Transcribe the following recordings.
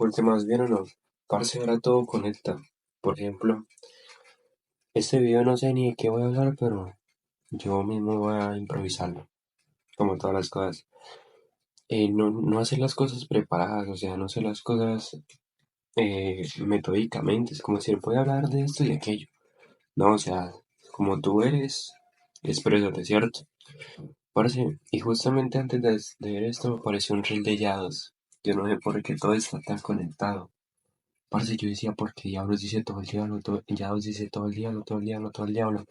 Últimas bien o no, parce, ahora todo conecta. Por ejemplo, este video no sé ni de qué voy a hablar, pero yo mismo voy a improvisarlo, como todas las cosas. No hacer las cosas preparadas, o sea, no hacer las cosas metódicamente, es como decir, voy a hablar de esto y aquello. No, o sea, como tú eres, exprésate, ¿cierto? Parce, y justamente antes de ver esto me apareció un reel de Yados. Yo no sé por qué todo está tan conectado. Parce, yo decía, porque diablos dice todo el diablo, diablos dice todo el diablo, todo el diablo, todo el diablo.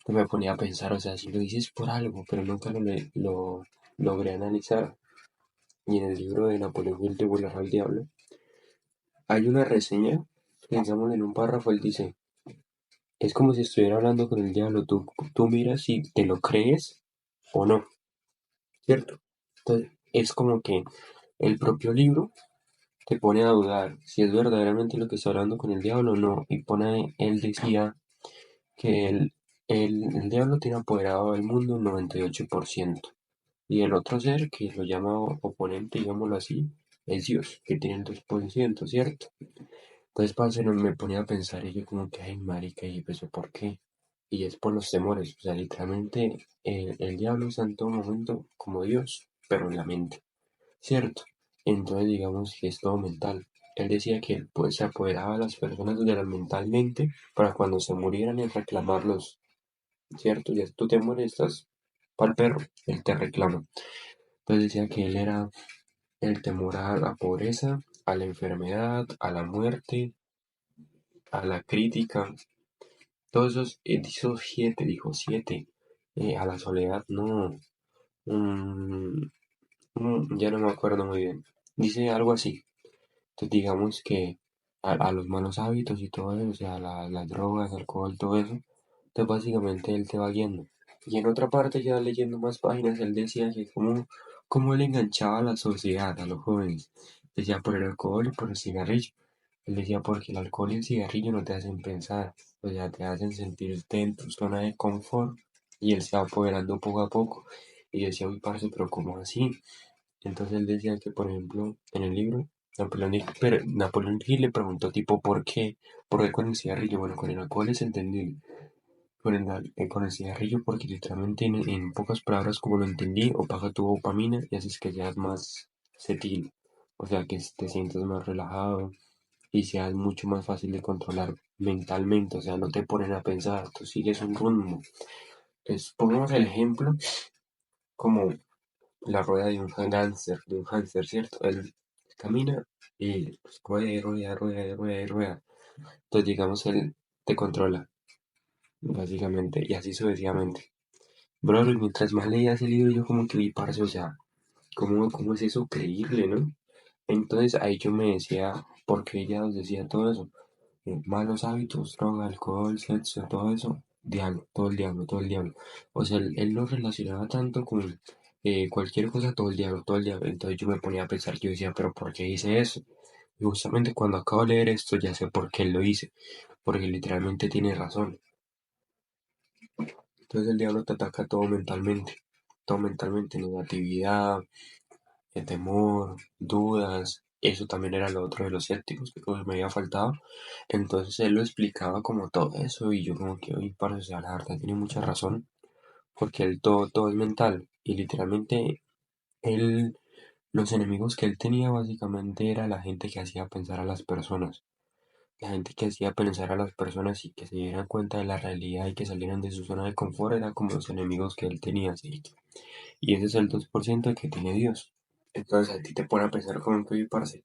Y me ponía a pensar, o sea, si lo dices por algo, pero nunca lo logré analizar. Y en el libro de Napoleón Hill de Volar al Diablo, hay una reseña, digamos en un párrafo, él dice, es como si estuviera hablando con el diablo, tú miras si te lo crees o no, ¿cierto? Entonces, es como que el propio libro te pone a dudar si es verdaderamente lo que está hablando con el diablo o no. Y pone, él decía que el diablo tiene apoderado del mundo un 98%. Y el otro ser, que lo llama oponente, digámoslo así, es Dios, que tiene el 2%, ¿cierto? Entonces, parce, no me ponía a pensar y yo como que, ay, marica, y eso, ¿por qué? Y es por los temores, o sea, literalmente el diablo está en todo momento como Dios, pero en la mente, ¿cierto? Entonces, digamos que es todo mental. Él decía que él pues, se apoderaba a las personas de la mentalmente para cuando se murieran y reclamarlos, ¿cierto? Ya tú te molestas para el perro, él te reclama. Entonces decía que él era el temor a la pobreza, a la enfermedad, a la muerte, a la crítica, todos esos siete, dijo siete, a la soledad, no, mm, ya no me acuerdo muy bien. Dice algo así. Entonces digamos que a los malos hábitos y todo eso, o sea, las drogas, alcohol, todo eso, entonces básicamente él te va guiando. Y en otra parte, ya leyendo más páginas, él decía que cómo él enganchaba a la sociedad, a los jóvenes. Decía por el alcohol y por el cigarrillo. Él decía porque el alcohol y el cigarrillo no te hacen pensar, o sea, te hacen sentirte en tu zona de confort y él se va apoderando poco a poco. Y yo decía, uy, parce, pero ¿cómo así? Entonces él decía que, por ejemplo, en el libro, Napoleón Hill le preguntó tipo, ¿por qué con el cigarrillo? Bueno, con el alcohol es entendible, con el cigarrillo porque literalmente en pocas palabras como lo entendí, opaca tu dopamina y haces que seas más setil, o sea, que te sientas más relajado y seas mucho más fácil de controlar mentalmente, o sea, no te ponen a pensar, tú sigues un rumbo. Pongamos el ejemplo como la rueda de un hámster, ¿cierto? Él camina y pues, rueda y rueda, rueda y rueda y rueda. Entonces, digamos, él te controla, básicamente, y así sucesivamente. Bro, y mientras más leía ese libro, yo como que vi, parce, o sea, ¿cómo es eso creíble, no? Entonces ahí yo me decía, ¿por qué ella os decía todo eso? Malos hábitos, droga, alcohol, sexo, todo eso, diablo, todo el diablo, todo el diablo. O sea, él lo relacionaba tanto con cualquier cosa, todo el diablo, todo el diablo. Entonces yo me ponía a pensar, yo decía, ¿pero por qué hice eso? Y justamente cuando acabo de leer esto, ya sé por qué lo hice, porque literalmente tiene razón. Entonces el diablo te ataca todo mentalmente, negatividad, temor, dudas. Eso también era lo otro de los escépticos que como me había faltado. Entonces él lo explicaba como todo eso y yo como que, oye, parce, o sea, la verdad tiene mucha razón, porque él todo es mental y literalmente él, los enemigos que él tenía básicamente era la gente que hacía pensar a las personas. La gente que hacía pensar a las personas y que se dieran cuenta de la realidad y que salieran de su zona de confort era como los enemigos que él tenía, ¿sí? Y ese es el 2% que tiene Dios. Entonces a ti te pone a pensar como que, oye, parce,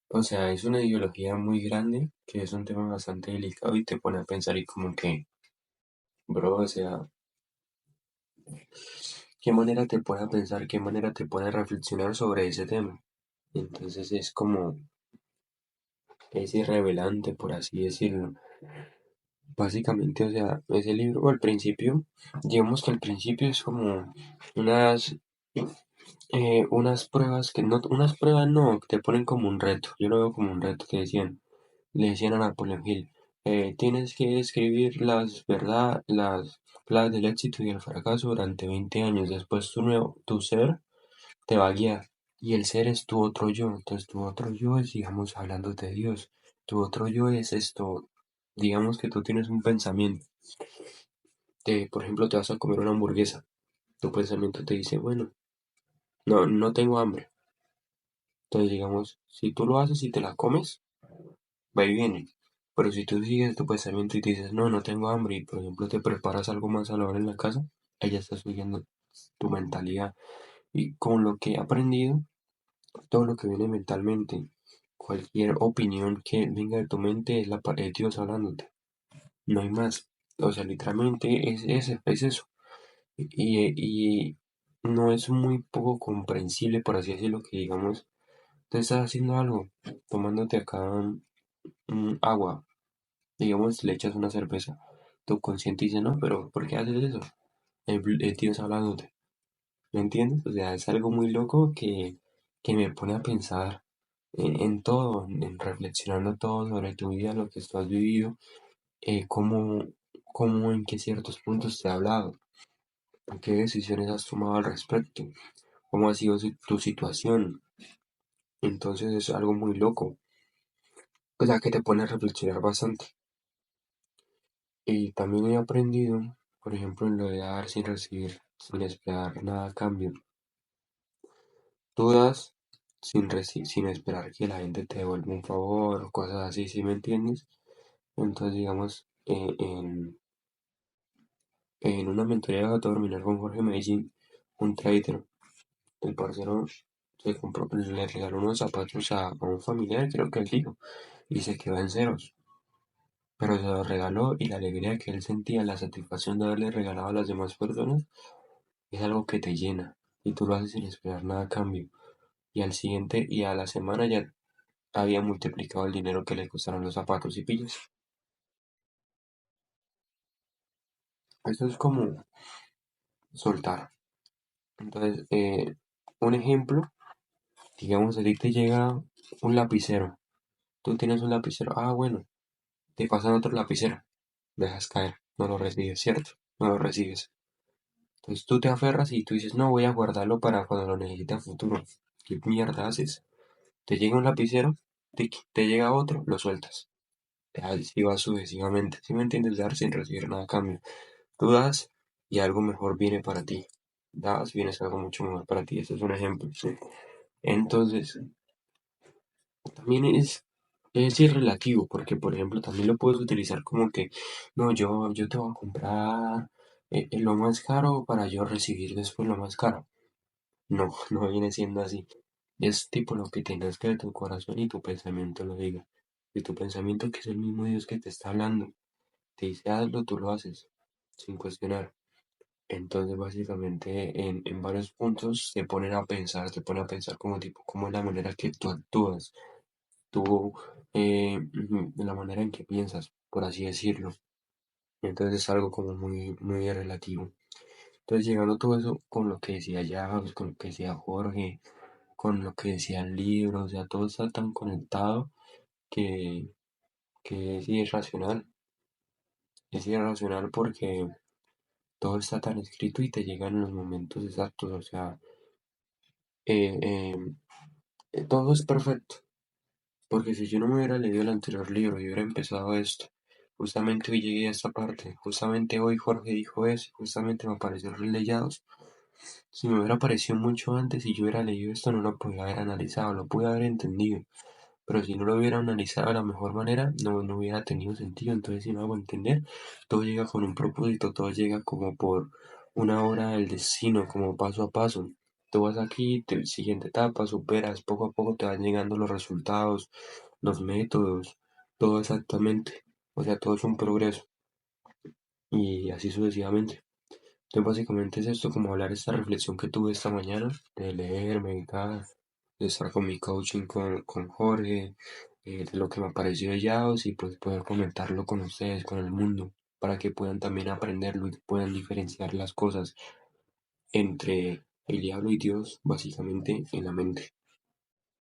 o sea, es una ideología muy grande, que es un tema bastante delicado y te pone a pensar y como que, bro, o sea, ¿qué manera te pone a pensar, qué manera te pone a reflexionar sobre ese tema? Entonces es irrevelante, por así decirlo. Básicamente, o sea, ese libro al principio, digamos que al principio es como unas, unas pruebas que no, unas pruebas no, que te ponen como un reto. Yo lo veo como un reto que le decían a Napoleón Hill, tienes que escribir las claves del éxito y el fracaso durante 20 años. Después tu ser te va a guiar. Y el ser es tu otro yo. Entonces tu otro yo es, digamos, hablando de Dios. Tu otro yo es esto. Digamos que tú tienes un pensamiento. Por ejemplo, te vas a comer una hamburguesa. Tu pensamiento te dice, bueno, no, no tengo hambre. Entonces, digamos, si tú lo haces y te la comes, va y viene. Pero si tú sigues tu pensamiento y te dices, no, no tengo hambre, y por ejemplo te preparas algo más a la hora en la casa, ahí ya estás subiendo tu mentalidad. Y con lo que he aprendido, todo lo que viene mentalmente, cualquier opinión que venga de tu mente es Dios hablándote. No hay más. O sea, literalmente es eso. Y no es muy poco comprensible, por así decirlo, que digamos, tú estás haciendo algo, tomándote acá agua, digamos, le echas una cerveza. Tu consciente dice, no, pero ¿por qué haces eso? El Dios hablándote. ¿Me entiendes? O sea, es algo muy loco que me pone a pensar en todo, en reflexionando todo sobre tu vida, lo que tú has vivido, cómo, cómo en qué ciertos puntos te ha hablado, qué decisiones has tomado al respecto, cómo ha sido tu situación. Entonces es algo muy loco, o sea, que te pone a reflexionar bastante. Y también he aprendido, por ejemplo, en lo de dar sin recibir, sin esperar nada a cambio. Tú das sin esperar que la gente te devuelva un favor o cosas así, ¿sí me entiendes? Entonces, digamos, en una mentoría que acabo de terminar con Jorge Medellín, un trader, el parcero le regaló unos zapatos a un familiar, creo que él dijo, y se quedó en ceros. Pero se los regaló y la alegría que él sentía, la satisfacción de haberle regalado a las demás personas, es algo que te llena y tú lo haces sin esperar nada a cambio. Y al siguiente y a la semana ya había multiplicado el dinero que le costaron los zapatos y pillas. Eso es como soltar. Entonces, un ejemplo, digamos, a ti te llega un lapicero. Tú tienes un lapicero. Ah, bueno, te pasan otro lapicero. Dejas caer. No lo recibes, ¿cierto? No lo recibes. Entonces tú te aferras y tú dices, no, voy a guardarlo para cuando lo necesite a futuro. ¿Qué mierda haces? Te llega un lapicero, te llega otro, lo sueltas. Así va sucesivamente. ¿Sí me entiendes? Dar sin recibir nada a cambio. Tú das y algo mejor viene para ti. Das, vienes algo mucho mejor para ti. Ese es un ejemplo, ¿sí? Entonces, también es irrelativo, porque por ejemplo, también lo puedes utilizar como que, no, yo te voy a comprar lo más caro para yo recibir después lo más caro. No, no viene siendo así. Es tipo lo que tengas que de tu corazón y tu pensamiento lo diga. Y tu pensamiento, que es el mismo Dios que te está hablando, te dice hazlo, tú lo haces, sin cuestionar. Entonces, básicamente, en varios puntos te pone a pensar como tipo, cómo es la manera que tú actúas, tú, la manera en que piensas, por así decirlo. Entonces es algo como muy, muy relativo. Entonces, llegando todo eso con lo que decía Jacques, con lo que decía Jorge, con lo que decía el libro, o sea, todo está tan conectado que, que es irracional. Es irracional porque todo está tan escrito y te llegan en los momentos exactos, o sea, eh, eh, todo es perfecto. Porque si yo no me hubiera leído el anterior libro y hubiera empezado esto, justamente hoy llegué a esta parte, justamente hoy Jorge dijo eso, justamente me apareció el Leyados. Si me hubiera aparecido mucho antes y yo hubiera leído esto, no lo podía haber analizado, lo pude haber entendido. Pero si no lo hubiera analizado de la mejor manera, no hubiera tenido sentido. Entonces, si me hago entender, todo llega con un propósito, todo llega como por una hora del destino, como paso a paso. Tú vas aquí, siguiente etapa, superas, poco a poco te van llegando los resultados, los métodos, todo exactamente. O sea, todo es un progreso y así sucesivamente. Entonces, básicamente es esto, como hablar esta reflexión que tuve esta mañana, de leer, meditar, de estar con mi coaching con Jorge, de lo que me pareció de Yaos y pues poder comentarlo con ustedes, con el mundo, para que puedan también aprenderlo y puedan diferenciar las cosas entre el diablo y Dios, básicamente en la mente.